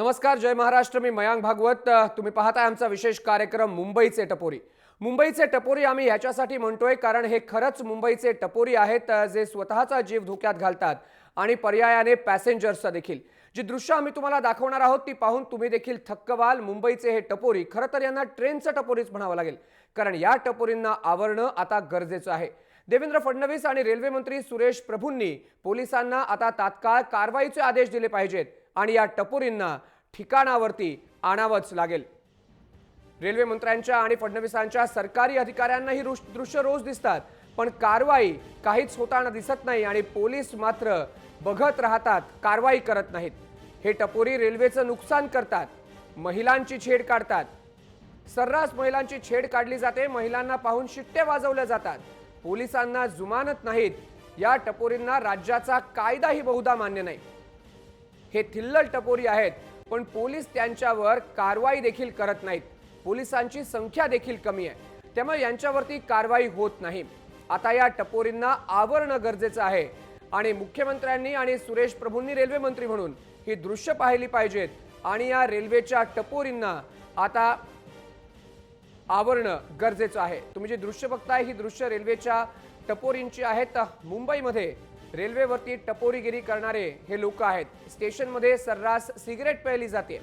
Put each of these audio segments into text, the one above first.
नमस्कार, जय महाराष्ट्र. मी मयांक भागवत. तुम्ही पाहताय आमचा विशेष कार्यक्रम मुंबईचे टपोरी. मुंबईचे टपोरी आम्ही ह्याच्यासाठी म्हणतोय कारण हे खरंच मुंबईचे टपोरी आहेत जे स्वतःचा जीव धोक्यात घालतात आणि पर्यायाने पॅसेंजर्सचा देखील. जी दृश्य आम्ही तुम्हाला दाखवणार आहोत ती पाहून तुम्ही देखील थक्क व्हाल. मुंबईचे हे टपोरी खरं तर यांना ट्रेनचं टपोरीच म्हणावं लागेल, कारण या टपोरींना आवरणं आता गरजेचं आहे. देवेंद्र फडणवीस आणि रेल्वे मंत्री सुरेश प्रभूंनी पोलिसांना आता तात्काळ कारवाईचे आदेश दिले पाहिजेत आणि या टपोरींना ठिकाणावरती आणावंच लागेल. रेल्वे मंत्र्यांच्या आणि फडणवीसांच्या सरकारी अधिकाऱ्यांना ही दृश्य रोज दिसतात, पण कारवाई काहीच होताना दिसत नाही आणि पोलीस मात्र बघत राहतात, कारवाई करत नाहीत. हे टपोरी रेल्वेचं नुकसान करतात, महिलांची छेड काढतात. सर्रास महिलांची छेड काढली जाते, महिलांना पाहून शिट्टे वाजवल्या जातात, पोलिसांना जुमानत नाहीत. या टपोरींना राज्याचा कायदाही बहुधा मान्य नाही. हे थिल्लर टपोरी आहेत, पण पोलीस त्यांच्यावर कारवाई देखील करत नाहीत. पोलिसांची संख्या देखील कमी आहे, त्यामुळे यांच्यावरती कारवाई होत नाही. आता या टपोरींना आवरणं गरजेचं आहे आणि मुख्यमंत्र्यांनी आणि सुरेश प्रभूंनी रेल्वे मंत्री म्हणून ही दृश्य पाहिली पाहिजेत आणि या रेल्वेच्या टपोरींना आता आवरणं गरजेचं आहे. तुम्ही जे दृश्य बघताय ही दृश्य रेल्वेच्या टपोरींची आहेत. मुंबईमध्ये रेल्वेवरती टपोरीगिरी करणारे हे लोक आहेत. स्टेशनमध्ये सर्रास सिगरेट प्यायली जाते.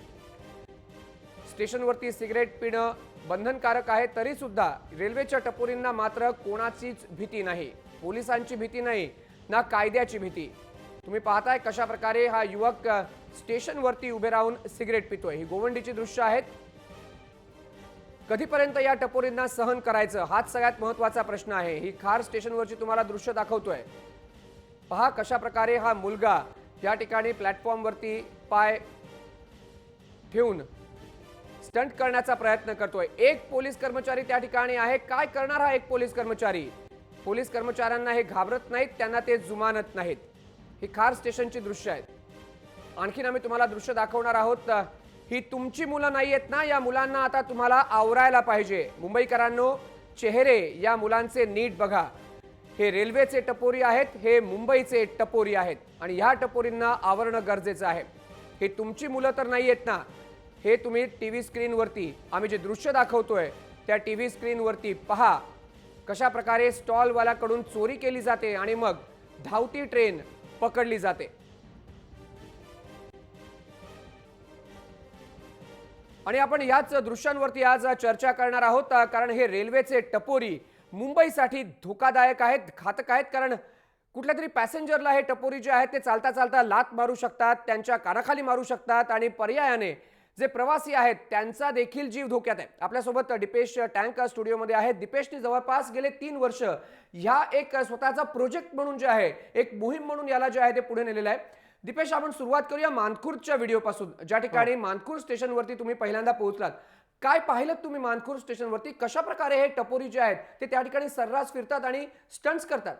स्टेशनवरती सिगरेट पिणं बंधनकारक आहे, तरी सुद्धा रेल्वेच्या टपोरींना मात्र कोणाचीच भीती नाही, पोलिसांची भीती नाही ना कायद्याची भीती. तुम्ही पाहताय कशा प्रकारे हा युवक स्टेशनवरती उभे राहून सिगरेट पितोय. ही गोवंडीची दृश्य आहेत. कधीपर्यंत या टपोरींना सहन करायचं, हाच सगळ्यात महत्त्वाचा प्रश्न आहे. ही खार स्टेशनवरची तुम्हाला दृश्य दाखवतोय. पहा कशा प्रकारे हा मुलगा या ठिकाणी प्लॅटफॉर्मवरती पाय ठेवून स्टंट करण्याचा प्रयत्न करतोय. एक पोलीस कर्मचारी त्या ठिकाणी आहे. काय करणार हा एक पोलीस कर्मचारी? पोलीस कर्मचाऱ्यांना हे घाबरत नाहीत, त्यांना ते जुमानत नाहीत. ही खार स्टेशनची दृश्य आहेत. आणखीन आम्ही तुम्हाला दृश्य दाखवणार आहोत. ही तुमची मुलं नाही आहेत ना, या मुलांना आता तुम्हाला आवरायला पाहिजे. मुंबईकरांनो, चेहरे या मुलांचे नीट बघा. हे रेल्वेचे टपोरी आहेत, हे मुंबईचे टपोरी आहेत आणि ह्या टपोरींना आवरणं गरजेचं आहे. हे तुमची मुलं तर नाही आहेत ना. हे तुम्ही टीव्ही स्क्रीनवरती आम्ही जे दृश्य दाखवतोय त्या टीव्ही स्क्रीनवरती पहा कशा प्रकारे स्टॉलवाल्याकडून चोरी केली जाते आणि मग धावती ट्रेन पकडली जाते. आणि आपण याच दृश्यांवरती आज चर्चा करणार आहोत, कारण हे रेल्वेचे टपोरी मुंबईसाठी धोकादायक आहेत, घातक आहेत. कारण कुठल्या तरी पॅसेंजरला हे टपोरी जे आहेत ते चालता चालता लात मारू शकतात, त्यांच्या कानाखाली मारू शकतात आणि पर्यायाने जे प्रवासी आहेत त्यांचा देखील जीव धोक्यात आहे. आपल्यासोबत दीपेश टँक स्टुडिओमध्ये आहेत. दीपेशने जवळपास गेले 3 वर्ष ह्या एक स्वतःचा प्रोजेक्ट म्हणून जे आहे, एक मोहीम म्हणून याला जे आहे ते पुढे नेलेलं आहे. दीपेश, आपण सुरुवात करूया मानखुर्दच्या व्हिडिओपासून, ज्या ठिकाणी मानखुर्द स्टेशनवरती तुम्ही पहिल्यांदा पोहोचलात. काय पाहिलं तुम्ही मानखुर्द स्टेशनवरती? कशा प्रकारे हे टपोरी जे आहेत ते त्या ठिकाणी सर्रास फिरतात आणि स्टंट्स करतात?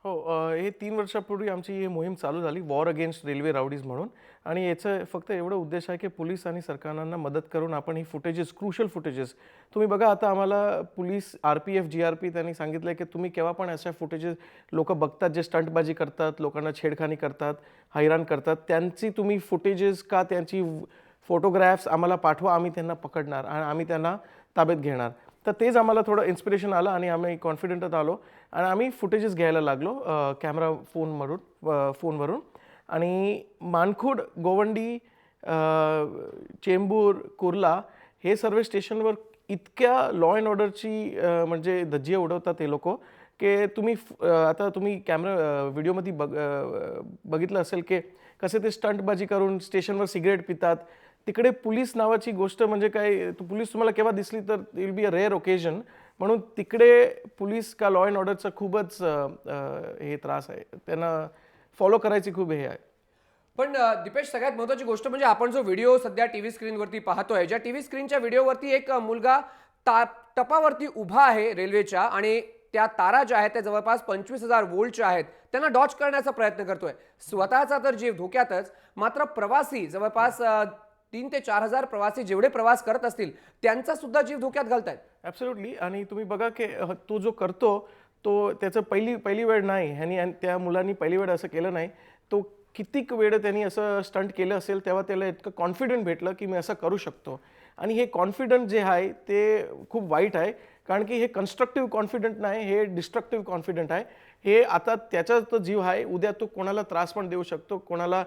हो, हे 3 वर्षापूर्वी आमची ही मोहीम चालू झाली, वॉर अगेन्स्ट रेल्वे राउडीज म्हणून. आणि याचं फक्त एवढं उद्देश आहे की पोलीस आणि सरकारांना मदत करून आपण ही फुटेजेस, क्रुशल फुटेजेस, तुम्ही बघा आता आम्हाला पोलीस, RPF, GRP त्यांनी सांगितलं की तुम्ही केव्हा पण अशा फुटेजेस लोक बघतात जे स्टंटबाजी करतात, लोकांना छेडखानी करतात, हैराण करतात, त्यांची तुम्ही फुटेजेस का त्यांची फोटोग्राफ्स आम्हाला पाठवा, आम्ही त्यांना पकडणार आणि आम्ही त्यांना ताब्यात घेणार. तर तेच आम्हाला थोडं इन्स्पिरेशन आलं आणि आम्ही कॉन्फिडंट आलो आणि आम्ही फुटेजेस घ्यायला लागलो कॅमेरा फोनवरून. आणि मानखुर्द, गोवंडी, चेंबूर, कुर्ला हे सर्व स्टेशनवर इतक्या लॉ अँड ऑर्डरची म्हणजे धज्जिया उडवतात ते लोक की तुम्ही आता तुम्ही व्हिडिओमध्ये बघितलं असेल की कसे ते स्टंटबाजी करून स्टेशनवर सिगरेट पितात. तिकडे पोलीस नावाची गोष्ट म्हणजे काय, पोलीस तुम्हाला केव्हा दिसली तर it will be a rare occasion. म्हणून तिकडे पोलीस का लॉ अँड ऑर्डरचा खूपच हे त्रास आहे, त्यांना फॉलो करायची खूप हे आहे. पण दीपेश, सगळ्यात महत्त्वाची गोष्ट म्हणजे आपण जो व्हिडिओ सध्या टीव्ही स्क्रीनवरती पाहतोय, ज्या टीव्ही स्क्रीनच्या व्हिडिओवरती एक मुलगा टपावरती उभा आहे रेल्वेच्या आणि त्या तारा ज्या आहेत त्या जवळपास 25,000 वोल्टच्या आहेत, त्यांना डॉच करण्याचा प्रयत्न करतोय. स्वतःचा तर जीव धोक्यातच, मात्र प्रवासी जवळपास 3 ते 4 हजार प्रवासी जेवढे प्रवास करत असतील त्यांचा सुद्धा जीव धोक्यात घालतायत. ॲब्सोल्युटली. आणि तुम्ही बघा की तो जो करतो तो त्याचं पहिली वेळ नाही, ह्यानी त्या मुलांनी पहिली वेळ असं केलं नाही. तो कितीक वेळ त्यांनी असं स्टंट केलं असेल तेव्हा त्याला इतकं कॉन्फिडंट भेटलं की मी असं करू शकतो. आणि हे कॉन्फिडंट जे आहे ते खूप वाईट आहे, कारण की हे कन्स्ट्रक्टिव्ह कॉन्फिडंट नाही, हे डिस्ट्रक्टिव्ह कॉन्फिडंट आहे. हे आता त्याचा तो जीव आहे, उद्या तो कोणाला त्रास पण देऊ शकतो, कोणाला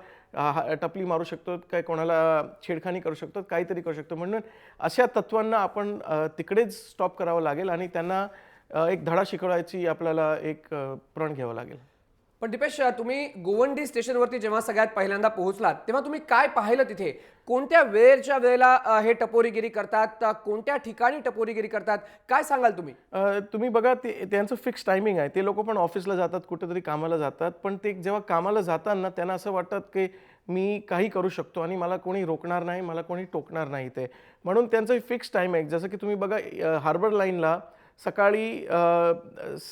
टपली मारू शकतो, काय कोणाला छेडखानी करू शकतो, काहीतरी करू शकतो. म्हणून अशा तत्वांना आपण तिकडेच स्टॉप करावं लागेल आणि त्यांना एक धडा शिकवायची आपल्याला एक प्रण घ्यावं लागेल. पण दीपेश, तुम्ही गोवंडी स्टेशनवरती जेव्हा सगळ्यात पहिल्यांदा पोहोचलात तेव्हा तुम्ही काय पाहिलं तिथे? कोणत्या वेळच्या वेळेला हे टपोरीगिरी करतात? कोणत्या ठिकाणी टपोरीगिरी करतात? काय सांगाल तुम्ही? तुम्ही बघा, ते त्यांचं फिक्स टायमिंग आहे. ते लोक पण ऑफिसला जातात, कुठेतरी कामाला जातात, पण ते जेव्हा कामाला जाताना त्यांना असं वाटतं की मी काही करू शकतो आणि मला कोणी रोखणार नाही, मला कोणी टोकणार नाही ते. म्हणून त्यांचं फिक्स टाईम आहे. जसं की तुम्ही बघा, हार्बर लाईनला सकाळी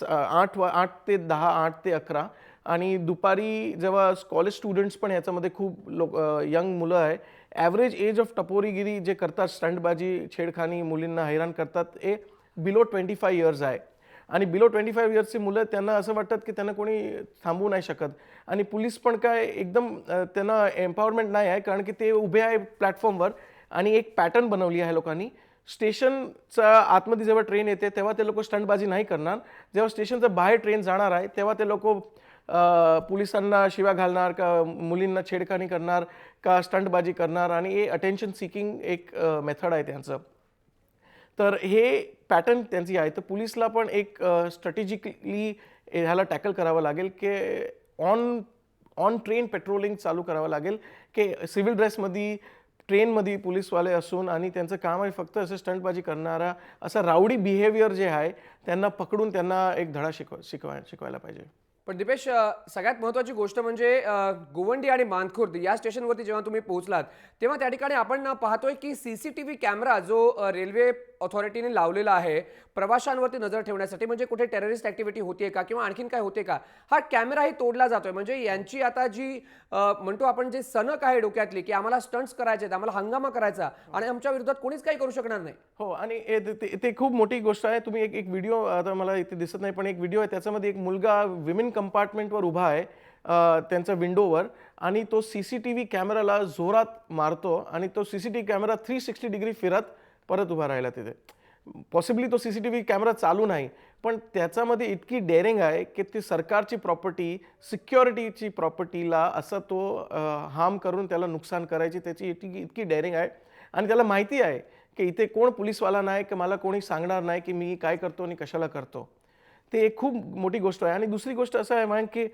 8 ते 10, 8 ते 11 आणि दुपारी जेव्हा कॉलेज स्टुडंट्स पण याच्यामध्ये खूप यंग मुलं आहे. ॲव्हरेज एज ऑफ टपोरीगिरी जे करतात, स्टंटबाजी, छेडखानी, मुलींना हैराण करतात, हे बिलो 25 इयर्स आहे. आणि बिलो 25 इयर्सची मुलं, त्यांना असं वाटतं की त्यांना कोणी थांबवू नाही शकत. आणि पोलीस पण काय एकदम त्यांना एम्पॉवरमेंट नाही आहे, कारण की ते उभे आहे प्लॅटफॉर्मवर आणि एक पॅटर्न बनवली आहे लोकांनी. स्टेशनच्या आतमध्ये जेव्हा ट्रेन येते तेव्हा ते लोक स्टंटबाजी नाही करणार. जेव्हा स्टेशनच्या बाहेर ट्रेन जाणार आहे तेव्हा ते लोक पोलिसांना शिव्या घालणार, का मुलींना छेडखानी करणार, का स्टंटबाजी करणार. आणि हे अटेन्शन सिकिंग एक मेथड आहे त्यांचं. तर हे पॅटर्न त्यांची आहे. तर पोलिसला पण एक स्ट्रॅटेजिकली ह्याला टॅकल करावं लागेल, की ऑन ट्रेन पेट्रोलिंग चालू करावं लागेल, की सिव्हिल ड्रेसमध्ये ट्रेनमध्ये पोलीसवाले असून आणि त्यांचं काम आहे फक्त असं स्टंटबाजी करणारा असा राऊडी बिहेवियर जे आहे त्यांना पकडून त्यांना एक धडा शिकवायला पाहिजे. पण दीपेश, सगळ्यात महत्त्वाची गोष्ट म्हणजे गोवंडी आणि मानखुर्द या स्टेशनवरती जेव्हा तुम्ही पोहोचलात तेव्हा त्या ठिकाणी आपण पाहतोय की सीसीटीव्ही कॅमेरा जो रेल्वे ऑथॉरिटीने लावलेला आहे प्रवाशांवरती नजर ठेवण्यासाठी, म्हणजे कुठे टेररिस्ट ॲक्टिव्हिटी होते का किंवा आणखीन काय होते का, हा कॅमेराही तोडला जातोय. म्हणजे यांची आता जी म्हणतो आपण जे सनक आहे डोक्यातली की आम्हाला स्टंट्स करायचे, आम्हाला हंगामा करायचा आणि आमच्या विरोधात कोणीच काही करू शकणार नाही. हो, आणि ते खूप मोठी गोष्ट आहे. तुम्ही एक व्हिडिओ, आता मला इथे दिसत नाही, पण एक व्हिडिओ आहे त्याच्यामध्ये एक मुलगा विमेन कंपार्टमेंटवर उभा आहे त्यांच्या विंडोवर, आणि तो सीसीटीव्ही कॅमेराला जोरात मारतो आणि तो सीसीटीव्ही कॅमेरा 360 डिग्री फिरत परत उभा राहिला तिथे. पॉसिबली तो सीसीटीव्ही कॅमेरा चालू नाही, पण त्याच्यामध्ये इतकी डेअरिंग आहे की ती सरकारची प्रॉपर्टी, सिक्युरिटीची प्रॉपर्टीला असं तो हार्म करून त्याला नुकसान करायची त्याची इतकी डेअरिंग आहे. आणि त्याला माहिती आहे की इथे कोण पोलीसवाला नाही, की मला कोणी सांगणार नाही की मी काय करतो आणि कशाला करतो. ते एक खूप मोठी गोष्ट आहे. आणि दुसरी गोष्ट असं आहे मॅम, की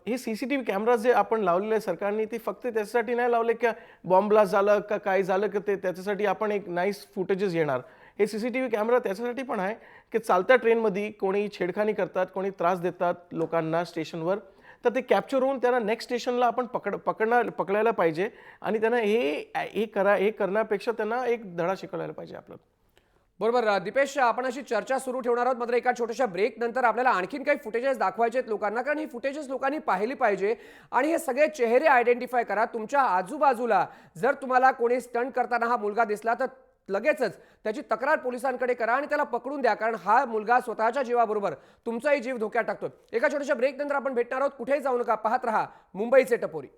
हे सीसीटीव्ही कॅमेराज जे आपण लावलेले आहे सरकारने, ते फक्त त्याच्यासाठी नाही लावले की बॉम्ब ब्लास्ट झालं का काय झालं की ते त्याच्यासाठी आपण एक नाईस फुटेजेस येणार. हे सीसीटीव्ही कॅमेरा त्याच्यासाठी पण आहे की चालत्या ट्रेनमध्ये कोणी छेडखानी करतात, कोणी त्रास देतात लोकांना स्टेशनवर, तर ते कॅप्चर होऊन त्यांना नेक्स्ट स्टेशनला आपण पकडायला पाहिजे. आणि त्यांना हे करण्यापेक्षा त्यांना एक धडा शिकवायला पाहिजे आपल्याला. बरोबर दीपेश, आपण अशी चर्चा सुरू ठेवणार आहोत, मात्र एका छोट्याशा ब्रेक नंतर आपल्याला आणखीन काही फुटेजेस दाखवायचे आहेत लोकांना, कारण ही फुटेजेस लोकांनी पाहिली पाहिजे. आणि हे सगळे चेहरे आयडेंटिफाय करा. तुमच्या आजूबाजूला जर तुम्हाला कोणी स्टंट करताना हा मुलगा दिसला तर लगेचच त्याची तक्रार पोलिसांकडे करा आणि त्याला पकडून द्या, कारण हा मुलगा स्वतःच्या जीवाबरोबर तुमचाही जीव धोक्यात टाकतोय. एका छोट्याशा ब्रेक नंतर आपण भेटणार आहोत. कुठेही जाऊ नका, पाहत रहा मुंबईचे टपोरी.